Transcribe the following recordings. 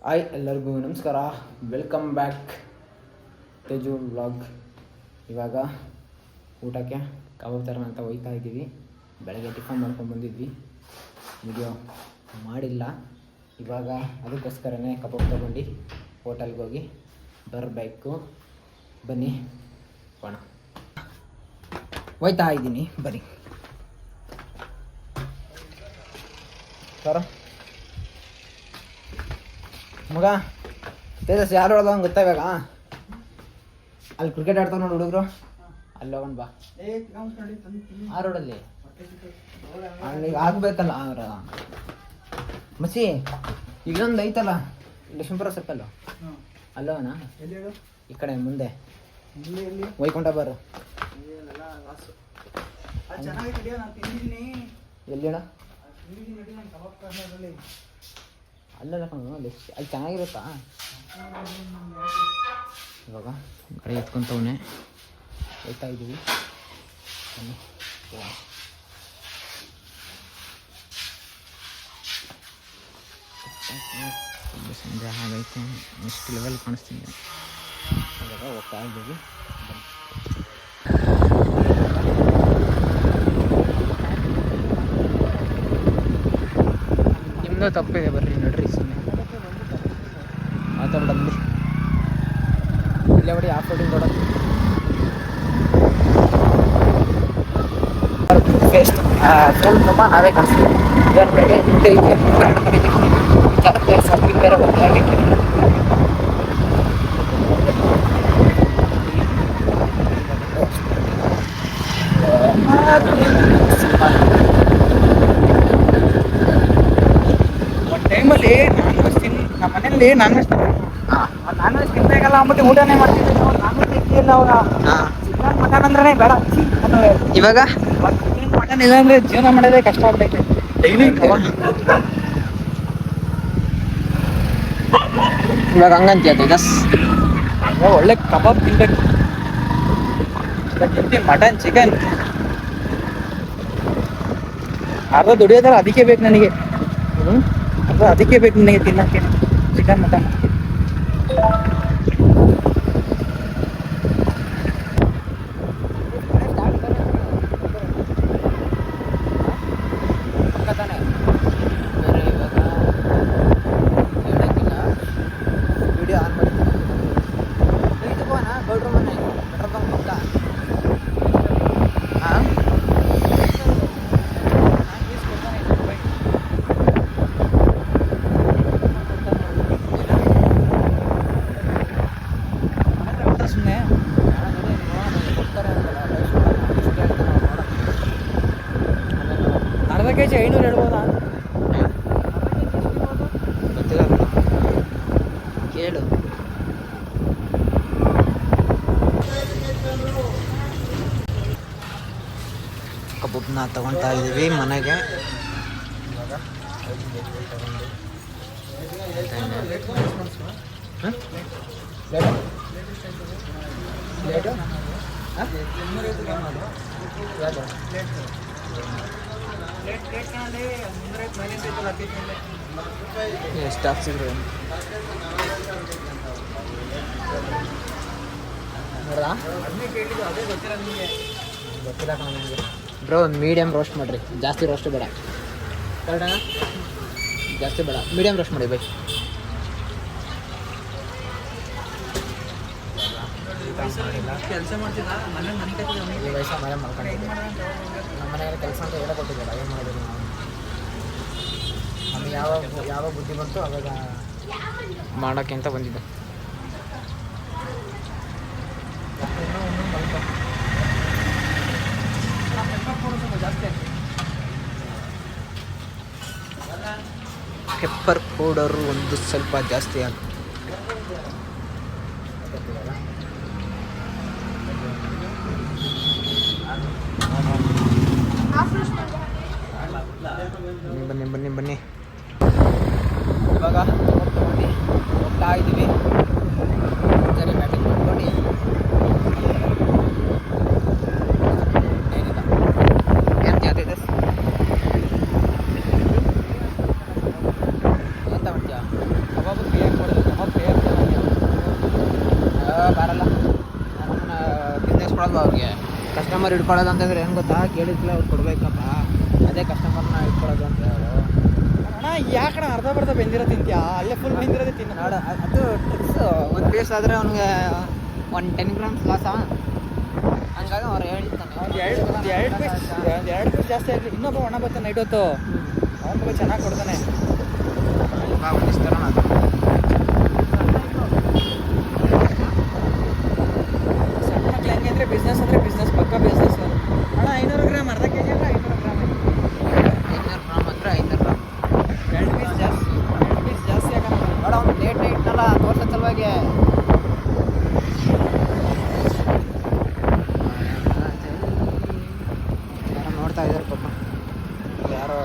Hi ಎಲ್ಲರಿಗೂ ನಮಸ್ಕಾರ, welcome back Teju vlog. ಇವಾಗ ಊಟಕ್ಕೆ ಕಬಾಬ್ ತರೋಣ ಅಂತ ಹೋಗ್ತಾ ಇದ್ದೀವಿ. ಬೆಳಗ್ಗೆ ಟಿಫನ್ ಮಾಡ್ಕೊಂಡು ಬಂದಿದ್ವಿ, ವಿಡಿಯೋ ಮಾಡಿಲ್ಲ. ಇವಾಗ ಅದಕ್ಕೋಸ್ಕರನೇ ಕಬಾಬ್ ತೊಗೊಂಡು ಹೋಟೆಲ್ಗೆ ಹೋಗಿ ಬರಬೇಕು. ಬನ್ನಿ ಹೋಗೋಣ. ಹೋಯ್ತಾ ಇದ್ದೀನಿ, ಬನ್ನಿ ಸರ. ಮಗ ತೇಜಸ್ ಯಾರು ಹೊಡೆದ ಗೊತ್ತಾ? ಇವಾಗ ಅಲ್ಲಿ ಕ್ರಿಕೆಟ್ ಆಡ್ತಾವ ನೋಡಿ ಹುಡುಗರು, ಅಲ್ಲಿ ಹೋಗೋಣ ಬಾ. ಆ ರೋಡಲ್ಲಿ ಅಲ್ಲಿಗೆ ಆಗ್ಬೇಕಲ್ಲ ಅವ್ರ ಮಸಿ. ಇಲ್ಲೊಂದು ಐತಲ್ಲ ಲಕ್ಷ್ಮೀಪುರ ಸರ್ಕಲ್, ಅಲ್ಲೋಣ ಈ ಕಡೆ ಮುಂದೆ ವೈಕುಂಠ ಬಾರು. ಎಲ್ಲಿ ಹೇಳ? ಅಲ್ಲೆಲ್ಲ ಅಲ್ಲಿ ಚೆನ್ನಾಗಿರುತ್ತಾ? ಇವಾಗ ಗಾಡಿ ಎತ್ಕೊಂತವನೆ ಹೋಗ್ತಾ ಇದ್ದೀವಿ. ಸಂಜೆ ಆಗೈತೆ, ನೆಕ್ಸ್ಟ್ ಲೆವೆಲ್ ಕಾಣಿಸ್ತೀನಿ. ಇವಾಗ ಹೋಗ್ತಾ ಇದ್ದೀವಿ. ನಿಮ್ಮದು ತಪ್ಪಿದೆ, ಬರ್ರಿ ನೋಡ್ರಿ. ಸುಮ್ಮನೆ ಮಾತಾಡೋದು ಇಲ್ಲೇ ಬಡಿ ಆಫ್ ರೋಡಿಂಗ್ ರೋಡ. ನಾವೇ ಕಾಣಿಸ್ತೀವಿ ಬೇರೆ ಗೊತ್ತಾಗಿತ್ತು. ಟೈಮಲ್ಲಿ ನಾನ್ ವೆಜ್ ನಮ್ಮ ಮನೇಲಿ ನಾನ್ ವೆಜ್ ತಿನ್ಬೇಕಲ್ಲ ಅಂದ್ಬಿಟ್ಟು ಊಟನೇ ಮಾಡ್ತಿದ್ದೆ. ನಾನ್ ವೆಜ್ ತಿಂತಿಲ್ಲ ಅವಾಗ. ಚಿಕನ್ ಮಟನ್ ಅಂದ್ರೆ ಬೇಡ. ಇವಾಗ ಚಿಕನ್ ಮಟನ್ ಇಲ್ಲ ಅಂದ್ರೆ ಜೀವನ ಮಾಡೋದೇ ಕಷ್ಟ ಆಗ್ತೈತೆ. ಡೈಲಿ ಇವಾಗ ಹಂಗಂತೀಯ ತೇಜಸ್? ಒಳ್ಳೆ ಕಬಾಬ್ ತಿನ್ಬೇಕು. ಮಟನ್ ಚಿಕನ್ ಅರ್ಧ ದುಡಿಯೋದಲ್ಲ, ಅದಕ್ಕೆ ಬೇಕು ನನಗೆ. ಅದಕ್ಕೆ ಬೇಕು ನನಗೆ ತಿನ್ನಕ್ಕೆ ಚಿಕನ್ ಮಟನ್. ವಿಡಿಯೋ ಆನ್ ಮಾಡಿ ಗೌಡ್ರ ಮನೆ ಪೆಟ್ರೋಲ್ ಬಂಕ್ ಪಕ್ಕ. ಹಾಂ ಸುಮ್ಮನೆ ಅರ್ಧ ಕೆ ಜಿ 500 ಇಡ್ಬೋದಾ? ಗೊತ್ತಿಲ್ಲ, ಕೇಳು. ಕಬಾಬ್ನ ತಗೊತಾ ಇದ್ದೀವಿ ಮನೆಗೆ. ಎಷ್ಟು ಹಾಕ್ಸಿದ್ರು ನೋಡ್ದಾ? ಗೊತ್ತಿಲ್ಲ ಕಣ ನನಗೆ. ಬ್ರೋ ಮೀಡಿಯಮ್ ರೋಸ್ಟ್ ಮಾಡಿರಿ, ಜಾಸ್ತಿ ರೋಸ್ಟ್ ಬೇಡ. ಕರೆಕ್ಟಾ? ಜಾಸ್ತಿ ಬೇಡ, ಮೀಡಿಯಮ್ ರೋಸ್ಟ್ ಮಾಡಿ ಬೈ. ಕೆಲಸ ಮಾಡ್ತಿದ್ದ ಮನೆ ಈ ವಯಸ್ಸ ಮನೆ ಮಾಡ್ಕೊಂಡಿದ್ದೆ. ನಮ್ಮ ಮನೆಯಲ್ಲಿ ಕೆಲಸ ಅಂತ ಹೇಳೇ ಕೊಟ್ಟಿದ್ದಲ್ಲ, ಏನು ಮಾಡೋದು ನಾವು? ನಮಗೆ ಯಾವಾಗ ಬುದ್ಧಿ ಬಂತು ಅವಾಗ ಮಾಡೋಕ್ಕೆ ಅಂತ ಬಂದಿದ್ದೆ. ಪೆಪ್ಪರ್ ಪೌಡರು ಒಂದು ಸ್ವಲ್ಪ ಜಾಸ್ತಿ ಹಾಕಿ. ಬನ್ನಿ ಬನ್ನಿ ಬನ್ನಿ. ಇವಾಗ ತಗೊಂಡು ಹೋಗ್ತಾ ಇದ್ದೀವಿ. ಸರಿ ಬ್ಯಾಟಿಂಗ್ ಮಾಡ್ಕೊಂಡು ಏನಿಲ್ಲ. ಏನು ಜಾತಿದೆ ಎಂತ ಮಾಡ್ತೀಯ? ಕಬಾಬ್ ಕಸ್ಟಮರ್ ಇಟ್ಕೊಳ್ಳೋದು ಅಂತಂದ್ರೆ ಏನು ಗೊತ್ತಾ, ಕೇಳಿದ್ಲ ಅವ್ರು ಕೊಡ್ಬೇಕಪ್ಪ, ಅದೇ ಕಸ್ಟಮರ್ನ ಇಟ್ಕೊಳ್ಳೋದು ಅಂತ ಹೇಳು. ಅಣ್ಣ ಯಾಕಣ್ಣ ಅರ್ಧ ಬರ್ಧ ಬೆಂದಿರೋ ತಿಂತೀಯಾ? ಅಲ್ಲೇ ಫುಲ್ ಬೆಂದಿರೋದೇ ತಿನ್ನ. ನೋಡ ಅದು ಟ್ರಿಕ್ಸ್. ಒಂದು ಪೀಸ್ ಆದರೆ ಅವ್ನಿಗೆ 10 ಗ್ರಾಮ್ಸ್ ಲಾಸ. ಹಂಗಾಗಿ ಅವ್ರು ಹೇಳ್ತಾನೆ ಎರಡು ಪೀಸ್ ಜಾಸ್ತಿ ಆಗಲಿ. ಇನ್ನೊಬ್ಬ ಒಣ ಬರ್ತಾನೆ ನೈಟ್ ಹೊತ್ತು, ಅವ್ನಿಗೆ ಚೆನ್ನಾಗಿ ಕೊಡ್ತಾನೆ. ಒಂದಿಸ್ತಾರ ಸಣ್ಣ ಮಕ್ಳು ಹೆಂಗೆ ಅಂದರೆ ಬಿಸ್ನೆಸ್ ಅಂದರೆ ಬಿಸ್ನೆಸ್, ಪಕ್ಕ ಬಿಸ್ನೆಸ್. ಅಣ್ಣ 500 ಗ್ರಾಮ್, ಅರ್ಧ ಕೆ ಜಿ ಅಂದರೆ 500 ಗ್ರಾಮ್. 500 ಗ್ರಾಮ್ ಅಂದರೆ 500 ಗ್ರಾಮ್. 2 ಪೀಸ್ ಜಾಸ್ತಿ ಆಗಲ್ಲ. ನೋಡ ಅವ್ನು ಲೇಟ್ ಇಟ್ನಲ್ಲ ತೋರ್ಸೋ ಸಲುವಾಗಿ. ಯಾರೋ ನೋಡ್ತಾ ಇದ್ದಾರೆ ಪಾಪ, ಯಾರೋ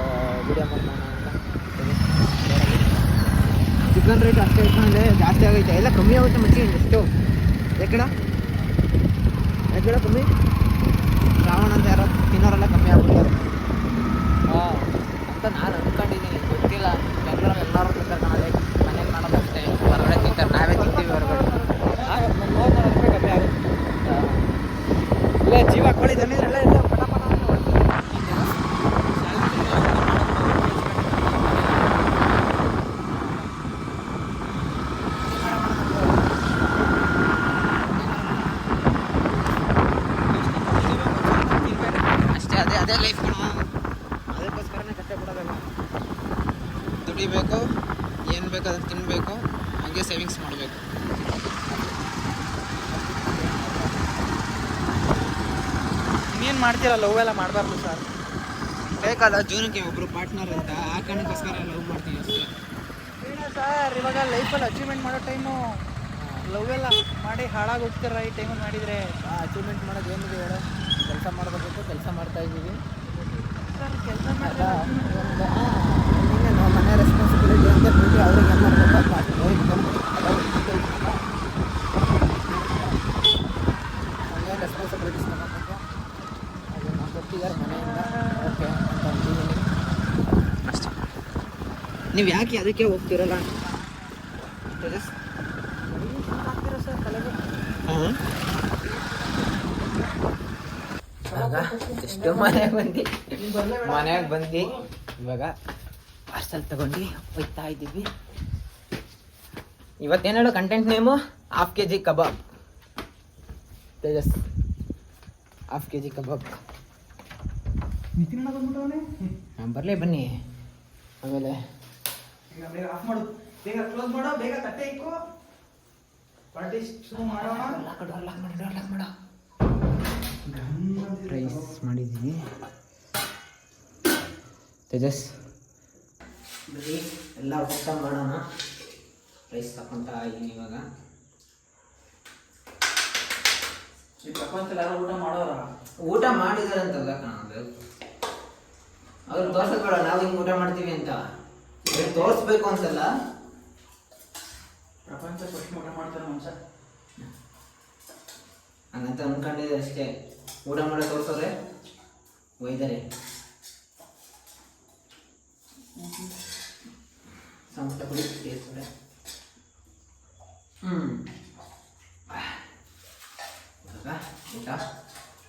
ವಿಡಿಯೋ ಮಾಡೋಣ ಅಂತ. ಚಿಕನ್ ರೇಟ್ ಅಷ್ಟೇ ಇಟ್ಕೊಂಡ್ರೆ ಜಾಸ್ತಿ ಆಗೈತೆ, ಎಲ್ಲ ಕಮ್ಮಿ ಆಗುತ್ತೆ ಮಚ್ಚಿ. ಎಷ್ಟು ಯಾಕಡ ಕಮ್ಮಿ? ಶ್ರಾವಣ ಅಂತ ಯಾರೋ ತಿನ್ನೋರೆಲ್ಲ ಕಮ್ಮಿ ಆಗ್ಬಿಡ್ತಾರೆ ಅಂತ ನಾನು ಅಂದ್ಕೊಂಡಿದ್ದೀನಿ. ಗೊತ್ತಿಲ್ಲ, ಬೆಂಗಳೂರಲ್ಲಿ ಎಲ್ಲರೂ ತಿಂತಾರೆ ಕಣಲೆ, ಮನೆಗೆ ಮಾಡೋದು ಅಷ್ಟೇ. ಹೊರಗಡೆ ತಿಂತಾರೆ, ನಾವೇ ತಿಂತೀವಿ ಹೊರಗಡೆ. 140 ರೂಪಾಯಿ ಕಮ್ಮಿ ಆಗುತ್ತೆ. ಇಲ್ಲ ಜೀವ ಕೋಳಿ ತಂದಿದ್ರೆಲ್ಲ ಇಲ್ಲ ಪಟ ಪಟ ಅಂತ ಹೊಡ್ತೀವಿ. ಅಷ್ಟೇ, ಅದೇ ಲೈಫ್ ಕಣ. ಅದಕ್ಕೋಸ್ಕರನೇ ಕಷ್ಟಪಡೋದಲ್ಲ. ದುಡಿಬೇಕು, ಏನು ಬೇಕು ಅದನ್ನು ತಿನ್ನಬೇಕು, ಹಾಗೆ ಸೇವಿಂಗ್ಸ್ ಮಾಡಬೇಕು. ಇನ್ನೇನು ಮಾಡ್ತೀರ, ಲವ್ ಎಲ್ಲ ಮಾಡಬಾರ್ದು ಸರ್. ಬೇಕಲ್ಲ ಜೀವನಕ್ಕೆ ಒಬ್ಬರು ಪಾರ್ಟ್ನರ್ ಅಂತ, ಆ ಕಾರಣಕ್ಕೋಸ್ಕರ ಲವ್ ಮಾಡ್ತೀವಿ ಅಷ್ಟೇ. ಇಲ್ಲ ಸರ್, ಇವಾಗ ಲೈಫಲ್ಲಿ ಅಚೀವ್ಮೆಂಟ್ ಮಾಡೋ ಟೈಮು ಲವ್ ಎಲ್ಲ ಮಾಡಿ ಹಾಳಾಗಿ ಹೋಗ್ತಿರ ಈ ಟೈಮಲ್ಲಿ ಮಾಡಿದರೆ. ಅಚೀವ್ಮೆಂಟ್ ಮಾಡೋದು ಏನಿದೆ ಹೇಳೋ, ಕೆಲಸ ಮಾಡಬೇಕು, ಕೆಲಸ ಮಾಡ್ತಾ ಇದ್ದೀವಿ ಸರ್. ಕೆಲಸ ಅಲ್ಲ, ಒಂದು ನಾವು ಮನೆ ರೆಸ್ಪಾನ್ಸಿಬಿಲಿಟಿ ಅಂತ ಬಿಟ್ಟು ಅವ್ರಿಗೆ ಏನು ಮಾಡಬೇಕು ಮನೆ ರೆಸ್ಪಾನ್ಸಿಬಿಲಿಟೀಸ್ ತಗೋಬೇಕು. ಅದು ನಾವು ಕೊಟ್ಟಿದ್ದಾರೆ ಮನೆಯಿಂದ, ಓಕೆ ಅಂತ ಅಂತಿದ್ದೀನಿ ಅಷ್ಟೇ. ನೀವು ಯಾಕೆ ಅದಕ್ಕೆ ಹೋಗ್ತಿರಲ್ಲ ಆಗ್ತೀರಾ ಸರ್ ತಲೆಗೆ? ಹಾಂ, ಇವಾಗ ಎಷ್ಟು ಮನೆಗೆ ಬಂದು ಇವಾಗ ಪಾರ್ಸಲ್ ತಗೊಂಡು ಹೋಗ್ತಾ ಇದ್ದೀವಿ. ಇವತ್ತೇನು ಹೇಳೋ ಕಂಟೆಂಟ್ ನೇಮು? ½ kg ಕಬಾಬ್. ತೇಜಸ್ ½ kg ಕಬಾಬ್. ಬರಲೇ ಬನ್ನಿ. ಆಮೇಲೆ ಆಫ್ ಮಾಡು, ಬೇಗ ಕ್ಲೋಸ್ ಮಾಡೋ, ಬೇಗ ತಟ್ಟೆ ಇಕ್ಕೋ, ಮಾಡೋಣ. ರೈಸ್ ಮಾಡಿದ್ದೀನಿ ತೇಜಸ್. ಬರೀ ಎಲ್ಲ ಊಟ ಮಾಡೋಣ. ರೈಸ್ ತಗೊತಾ ಇದ್ದೀನಿ ಇವಾಗ. ಈ ಪ್ರಪಂಚದಲ್ಲಿ ಯಾರು ಊಟ ಮಾಡೋರ? ಊಟ ಮಾಡಿದ್ದಾರೆ ಅಂತಲ್ಲ ಕಾಣೋದು, ಅವ್ರು ತೋರ್ಸೋದು ಬೇಡ ನಾವು ಹಿಂಗೆ ಊಟ ಮಾಡ್ತೀವಿ ಅಂತ. ತೋರಿಸ್ಬೇಕು ಅಂತಲ್ಲ, ಪ್ರಪಂಚ ಫಸ್ಟ್ ಊಟ ಮಾಡ್ತಾರೆ ಮನುಷ್ಯ ಹಂಗಂತ ಅಂದ್ಕೊಂಡಿದ್ದೆ ಅಷ್ಟೇ. ಊಟ ಮಾಡೋ ತೋರಿಸೋರೆ ಒಯ್ದರೆ ಸಂಪುಟ ಪುಡಿ ಸೇರಿಸ್ರೆ. ಇವಾಗ ಊಟ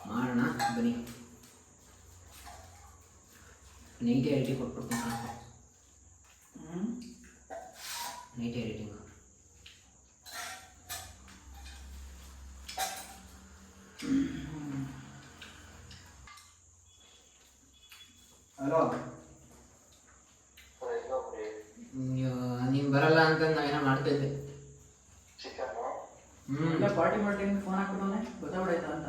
ಮಾಡೋಣ ಬನ್ನಿ. ನೈಟ್ ಎಡಿಟಿಂಗ್ ಕೊಟ್ಬಿಡ್ತೀನಿ. Night editing hello. ನೀನು ಬರಲ್ಲ ಅಂತ ನಾವೇನೋ ಮಾಡ್ತಿದ್ದೆ. ಪಾರ್ಟಿ ಮಾಡಿ ಫೋನ್ ಹಾಕ್ಬಿಟ್ಟವನೆ, ಗೊತ್ತಾಗ್ಬಿಡಾಯ್ತಾ ಅಂತ.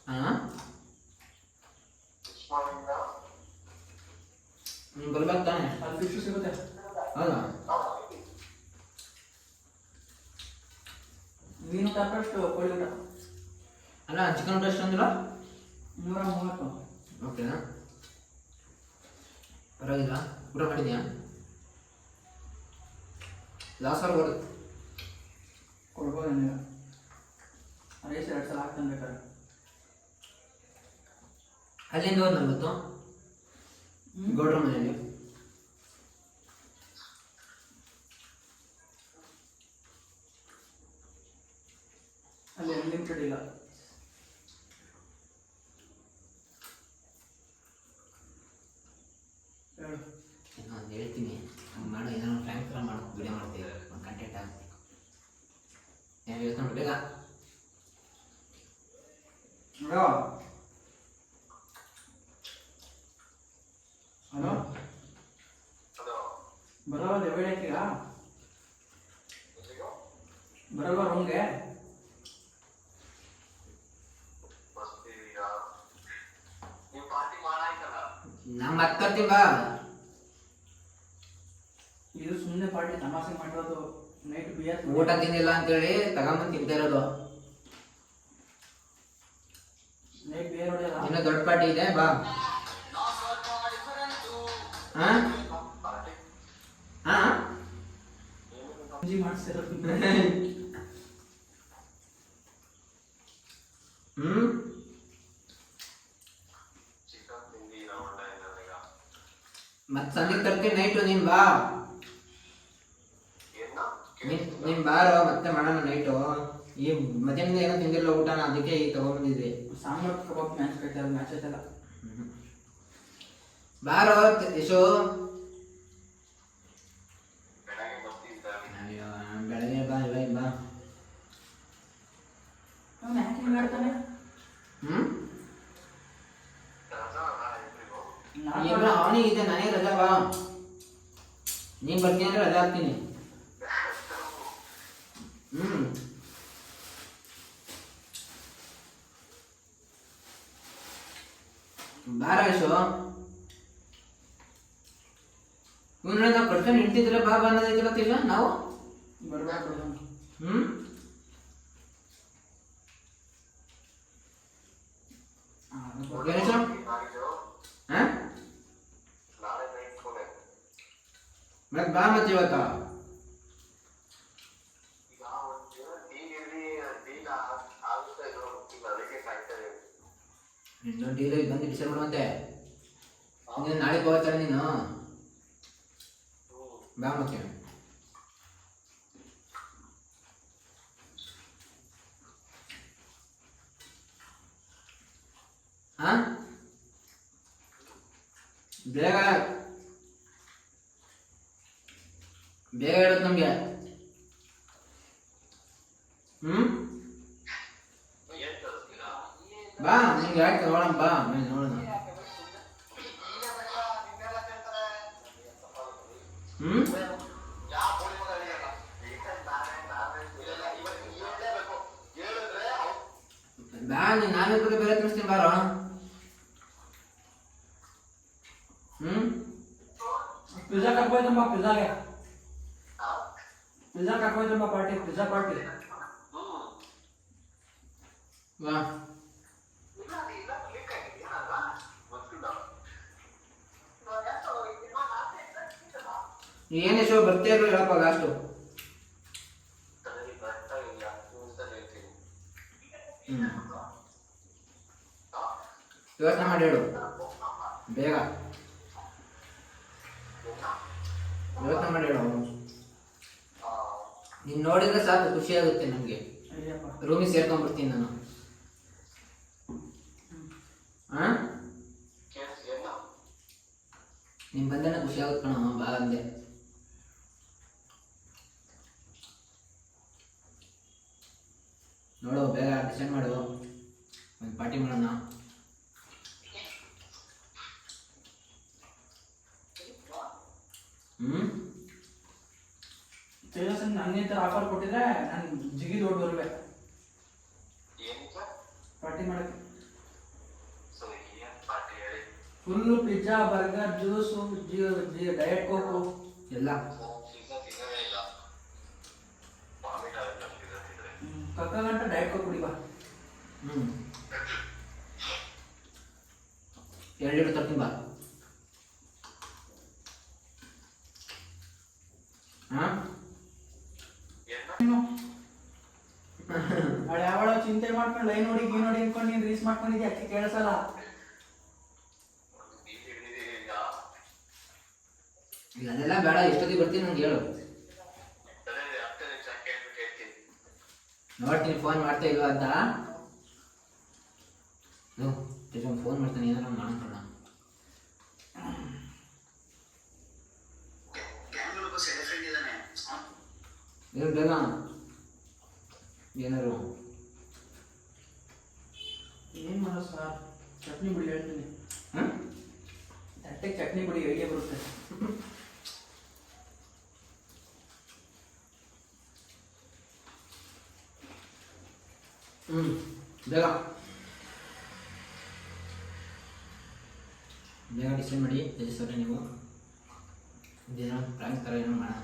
ಹಾಂ, ಬರ್ಬೇಕು ತಾನೆ? ಅಲ್ಲಿ ಫಿಶ್ ಸಿಗುತ್ತೆ. ಹೌದಾ? ಮೀನು ಊಟ ಅಷ್ಟು ಕೋಳಿ ಊಟ ಅಲ್ಲ, ಚಿಕನ್ ಊಟ ಎಷ್ಟು ಅಂದಿಲ್ಲ? 130. ಓಕೆನಾ, ಪರವಾಗಿಲ್ಲ. ಊಟ ಮಾಡಿದ್ಯಾ? ಲಾಸ್ ಅವ್ರು ಬರುತ್ತೆ ಕೊಡ್ಬೋದು ನನಗೆ. ರೈಸ್ 2 ಸಲ ಹಾಕ್ತಾನೆ ಬೇಕಾದ್ರೆ. ಅಲ್ಲಿಂದ ಹೋದ್ ನಾನು ಗೊತ್ತು, ಗೌಡ್ರ ಮನೆಯಲ್ಲಿ ಅನ್ಲಿಮಿಟೆಡ್ ಇಲ್ಲ. ಇನ್ನೊಂದು ಹೇಳ್ತೀನಿ, ಹಂಗೆ ಮಾಡು, ಏನೋ ಫ್ರ್ಯಾಂಕ್ ಥರ ಮಾಡು, ವಿಡಿಯೋ ಮಾಡ್ತೀವಿ, ಒಂದು ಕಂಟೆಂಟ್ ಆಗುತ್ತೆ. ಏನು ಹೇಳ್ಕೊಂಡು ಬೇಗ ಹಲೋ ಬರೋಲ್ಲ ದೇವಳಿಯಾಕೀಗ ಬರಲ್ವಾ ರೂಮ್ಗೆ? ನಮ್ಮ ಹತ್ತರ್ತೀನಿ ಬಾ. ಇದು ಸುಮ್ಮನೆ ಪಾರ್ಟಿ ತಮಾಷೆ ಮಾಡಿರೋದು. ನೈಟ್ ಬಿಯರ್ ಊಟ ತಿಂದಿಲ್ಲ ಅಂತೇಳಿ ತಗೊಂಬಂದು ತಿಂತಾ ಇರೋದು. ನೈಟ್ ಬಿಯರ್ ಹೊಡೆಯಲ್ಲ. ಇನ್ನೂ ದೊಡ್ಡ ಪಾರ್ಟಿ ಇದೆ ಬಾ. ಹಾಂ ಹಾಂ ಮಾಡಿಸ್ತಿರೋದು. ಮತ್ತೆ ಸಂಜೆ ತರ್ತೀನಿ ನೈಟು. ನೀನು ಬಾ, ನೀನು ಬಾರೋ, ಮತ್ತೆ ಮಾಡೋಣ ನೈಟು. ಈ ಮಧ್ಯಾಹ್ನದಿಂದ ಏನೋ ತಿಂದಿರಲ್ಲ ಊಟನ, ಅದಕ್ಕೆ ಈಗ ತಗೊಂಡ್ಬಂದಿದ್ವಿ. ಸಾಂಬಾರ್ ಕಬಾಬ್ ಮ್ಯಾಚ್ ಕಟ್ಟಾರ, ಮ್ಯಾಚ್ ಆಯ್ತಲ್ಲ. ಬಾರೋ ಯಶು. ಬೆಳಗ್ಗೆ ಬಾ, ಇವಾಗ ಬಾ. ಮಾಡ್ತಾನೆ ಅವನಿಗಿದೆ, ನನಗೆ ರಜಾ ಬಾ. ನೀನ್ ಬರ್ತೀನಿ ಅಂದ್ರೆ ರಜಾ ಹಾಕ್ತೀನಿ. ಬಾರ ಯಶು. ಇವನ್ನ ನಾವು ಕಟ್ಕೊಂಡು ಇಡ್ತಿದ್ರೆ ಬಾ ಬಾ ಅನ್ನೋದೈತೆ ಗೊತ್ತಿಲ್ಲ ನಾವು ಬರ್ಬೇಕು. ಮತ್ತೆ ಬಾ ಮತ್ತೆ ಇವತ್ತ ಇನ್ನೊಂದು ಡೀಲ್ ಬಂದು ಡಿಸೈಡ್ ಮಾಡುವಂತೆ. ನೀನು ನಾಳೆ ಹೋಗ್ತಾರೆ, ನೀನು ಬಾ ಮತ್ತೆ. ಹಾ ಬೇಗ ಬೇಗ ಹೇಳುತ್ತೆ ನಮ್ಗೆ. ಬಾ, ನಿಂಗೆ ಯಾಕೆ ನೋಡೋಣ, ಬಾ ಆಮೇಲೆ ನೋಡೋಣ. ಬಾ, ನೀನು ನಾವೇ ಕೂಡ ಬೇರೆ ತಿನ್ನಿಸ್ತೀನಿ ಬಾರೋ. ಪಿಜ್ಜಾ ಕರ್ಕೋಯ್ತಮ್ಮ, ಪಿಜ್ಜಾಗೆ ಪಿಜ್ಜಾ ಕರ್ಕೋಯ್ತಮ್ಮ, ಪಾರ್ಟಿ, ಪಿಜ್ಜಾ ಪಾರ್ಟಿ. ಬಾ, ಏನೇ ಶೋ ಬರ್ತಾ ಇರೋ ಹೇಳಪ್ಪ ಲಾಸ್ಟು. ಯೋಚನೆ ಮಾಡಿ ಹೇಳು ಬೇಗ, ಯೋಚನೆ ಮಾಡಿ ಹೇಳು. ನೀನು ನೋಡಿದ್ರೆ ಸಾಕು, ಖುಷಿ ಆಗುತ್ತೆ ನಮಗೆ. ರೂಮಿಗೆ ಸೇರ್ಕೊಂಡ್ಬಿಡ್ತೀನಿ ನಾನು. ಹಾಂ ನೀನು ಬಂದೇನ ಖುಷಿ ಆಗುತ್ತೆ ಕಣ, ಬಾ ಅಂದೆ. ನೋಡು ಬೇಗ ಡಿಸೈಡ್ ಮಾಡು, ಒಂದು ಪಾರ್ಟಿ ಮಾಡೋಣ. ತೇಜಸ್ಸನ್ ನನಗೆ ಥರ ಆಫರ್ ಕೊಟ್ಟಿದ್ರೆ ನಾನು ಜಿಗಿ ದೊಡ್ಡ ಬರುವೆ ಪಾರ್ಟಿ ಮಾಡಕ್ಕೆ. Full pizza, burger, juice, diet Coke ಎಲ್ಲ ಕಕ್ಕ ಗಂಟ ಡಯಟ್ ಕೋಕ್ ಕುಡಿ ಬಾ. 2 ಲೀಟರ್ ತರ್ತೀನಿ ಬಾ. ಯಾವಳ ಚಿಂತೆ ಮಾಡ್ಕೊಂಡು ಲೈನ್ ನೋಡಿ ಗೀ ನೋಡಿ ಅನ್ಕೊಂಡು ನೀನು ರೀಸ್ ಮಾಡ್ಕೊಂಡಿದ್ಯಾ, ಅಕ್ಕಿ ಕೇಳಿಸಲ್ಲ. ಈಗ ಅದೆಲ್ಲ ಬೇಡ, ಎಷ್ಟೊತ್ತಿಗೆ ಬರ್ತೀನಿ ನಂಗೆ ಹೇಳು. ನೋಡ್ತೀನಿ ಫೋನ್ ಮಾಡ್ತಾ ಇಲ್ವಾ ಅಂತ. ಫೋನ್ ಮಾಡ್ತಾನೆ, ಏನಾರ ಮಾಡೋಣ. ಏನು ಬೇಗ ಏನಾರು ಏನು ಮಾಡೋ ಸರ್, ಚಟ್ನಿ ಬಿಡಿ ಹೇಳ್ತೀನಿ. ತಟ್ಟೆಗೆ ಚಟ್ನಿ ಬಿಡಿ ಹೇಗೆ ಬರುತ್ತೆ. ಬೇಗ ಬೇಗ ಡಿಸೈಡ್ ಮಾಡಿ ತೇಜಸ್ವರೆ. ನೀವು ಇದೇನೋ ಪ್ರಾಂಕ್ ಥರ ಏನೋ ಮಾಡೋಣ.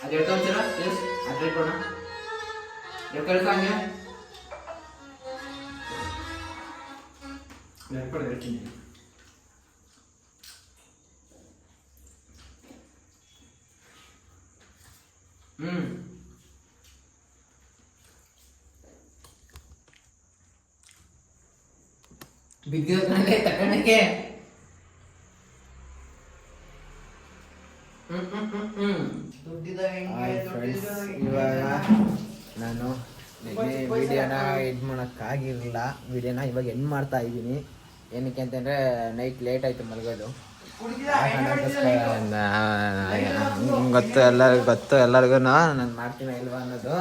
ಅದು ಹೇಳ್ಕೊಂತೀರ ಪ್ಲೀಸ್, ಅದು ಹೇಳ್ಕೊಣ. ಹೇಳ್ಕೊಳ್ಕ ಹಂಗೆ ಹೇಳ್ಕೊಡು, ಹೇಳ್ತೀನಿ. ಬಿದ್ದಿರೋದ್ರಲ್ಲೇ ತಗೊಂಡಕ್ಕೆ. ಇವಾಗ ನಾನು ವಿಡಿಯೋನ ಎಡ್ ಮಾಡೋಕ್ಕಾಗಿರಲಿಲ್ಲ. ವಿಡಿಯೋನ ಇವಾಗ ಎಂಡ್ ಮಾಡ್ತಾ ಇದ್ದೀನಿ. ಏನಕ್ಕೆ ಅಂತಂದರೆ ನೈಟ್ ಲೇಟ್ ಆಯಿತು ಮಲಗೋದು. ಗೊತ್ತು ಎಲ್ಲರಿಗೂ ನಾನು ಮಾಡ್ತೀನಿ ಇಲ್ವಾ ಅನ್ನೋದು.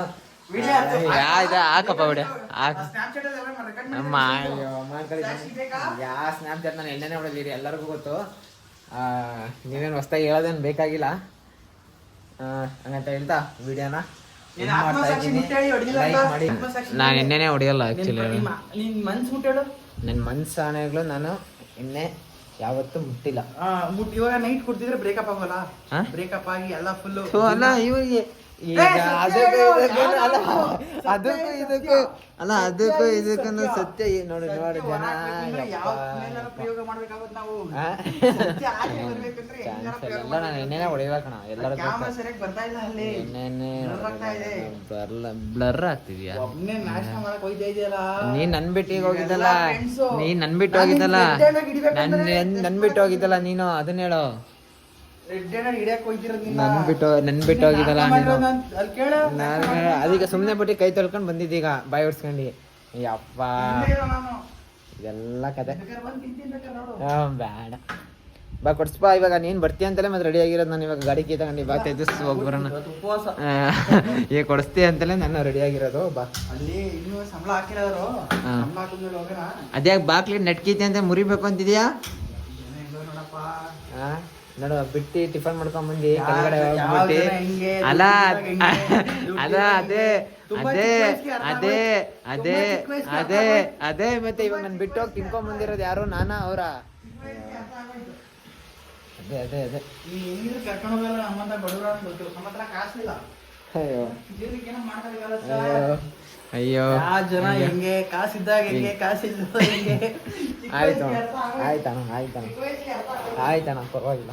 ಹಾಕಪ್ಪ ವಿಡಿಯೋ ಯಾವ ಸ್ನ್ಯಾಪ್ಚಾಟ್ ನಾನು ಎಣ್ಣೆನೇ ಹೊಡೆದಿರಿ, ಎಲ್ಲರಿಗೂ ಗೊತ್ತು. ನೀವೇನು ಹೊಸ್ದಾಗಿ ಹೇಳೋದೇನು ಬೇಕಾಗಿಲ್ಲ. ಹಂಗಂತ ಹೇಳ್ತಾ ವಿಡಿಯೋನ ಮಾಡ್ತಾ ಇದ್ದೀನಿ. ಲೈಕ್ ಮಾಡಿ. ನಾನು ಎಣ್ಣೆನೇ ಹೊಡೆಯಲ್ಲ ಆ್ಯಕ್ಚುಲಿ. ನನ್ನ ಮನ್ಸಾನೆಗಳು ನಾನು ಎಣ್ಣೆ ಯಾವತ್ತೂ ಮುಟ್ಟಿಲ್ಲ. ಇವಾಗ ನೈಟ್ ಕುಡ್ತಿದ್ರೆ ಬ್ರೇಕಪ್ ಆಗೋಲ್ಲ. ಬ್ರೇಕಪ್ ಆಗಿ ಎಲ್ಲ ಫುಲ್ ಅಲ್ಲ ಇವರಿಗೆ ಅದಕ್ಕೂ ಇದಕ್ಕೂ ಸತ್ಯ ನೋಡಿ ಜನ ಪ್ರಯೋಗ ಮಾಡ್ಬೇಕಾಗುತ್ತೆ ನಾವು. ಎಲ್ಲ ನಾನು ಎಣ್ಣೆನೇ ಹೊಡೆಯಲ್ಲ ಕಣ. ಎಲ್ಲರೂ ಸರಿಯಾಗಿ ಬರ್ತಾ ಇಲ್ಲ ಅಲ್ಲಿ. ಬ್ಲರ್ ಆಗ್ತಿದ್ಯಾ? ನಾಶನ ಮಾಡಕ್ ಹೋಯ್ತಾ ಇದೆಯಲ್ಲ ನೀನ್ ನನ್ ಬಿಟ್ಟಿಗೆ ಹೋಗಿದ್ದಲ್ಲ, ನನ್ ಬಿಟ್ಟು ಹೋಗಿದ್ದಲ್ಲ ನೀನು. ಅದನ್ನ ಹೇಳೋ. ನನ್ ಬಿಟ್ಟು ಹೋಗಿದ್ದಲ್ಲ ನೀನು. ಅದೀಗ ಸುಮ್ನೆ ಬಿಟ್ಟು ಕೈ ತೊಳ್ಕೊಂಡ್ ಬಂದಿದ್ದೀಗ ಬಾಯಿ ಹೊಡ್ಸ್ಕೊಂಡಿ. ಯಪ್ಪ ಇದೆಲ್ಲ ಕತೆ ಬೇಡ. ಬಾ ಕೊಡ್ಸ್ಪಾ. ಇವಾಗ ನೀನ್ ಬರ್ತೀಯ ಅಂತಲೇ ಮತ್ತೆ ರೆಡಿ ಆಗಿರೋದು. ನಾನು ಇವಾಗ ಗಾಡಿ ಕೀ ತಗೊಂಡು ಬಾ ತೆಗೆಸ್ ಹೋಗ್ಬರೋಣ. ಈಗ ಕೊಡಿಸ್ತೀಯ ಅಂತಲೇ ನಾನು ರೆಡಿ ಆಗಿರೋದು. ಬಾ ಅಲ್ಲಿ ಇನ್ನೂ ಸಂಬಳ ಹಾಕಿರೋರು. ಅದ್ಯಾಕೆ ಬಾಕ್ಲಿ ನೆಟ್ಕೀತಿ ಅಂತ ಮುರಿಬೇಕು ಅಂತಿದ್ಯಾ? ನೋಡು ಬಿಟ್ಟು ಟಿಫನ್ ಮಾಡ್ಕೊಂಡ್ ಬಂದಿ ಕೆಳಗಡೆ ಹೋಗ್ಬಿಟ್ಟು. ಅಲ್ಲ ಅದೇ ಅದೇ ಅದೇ ಅದೇ ಅದೇ ಅದೇ ಮತ್ತೆ ಇವಾಗ ನನ್ ಬಿಟ್ಟು ಹೋಗಿ ತಿನ್ಕೊಂಡ್ ಬಂದಿರೋದು ಯಾರು? ನಾನಾ ಅವರ? ಅದೇ ಅದೇ ಅದೇ ಅಯ್ಯೋ ಜನ ಹೆಂಗೆ ಕಾಸಿದ್ದಾಗ ಹೆಂಗೆ ಕಾಸಿಲ್ಲ ಹೆಂಗೆ. ಆಯ್ತಣ್ಣ ಆಯ್ತಣ್ಣ ಆಯ್ತಣ್ಣ ಆಯ್ತಣ್ಣ ಪರವಾಗಿಲ್ಲ.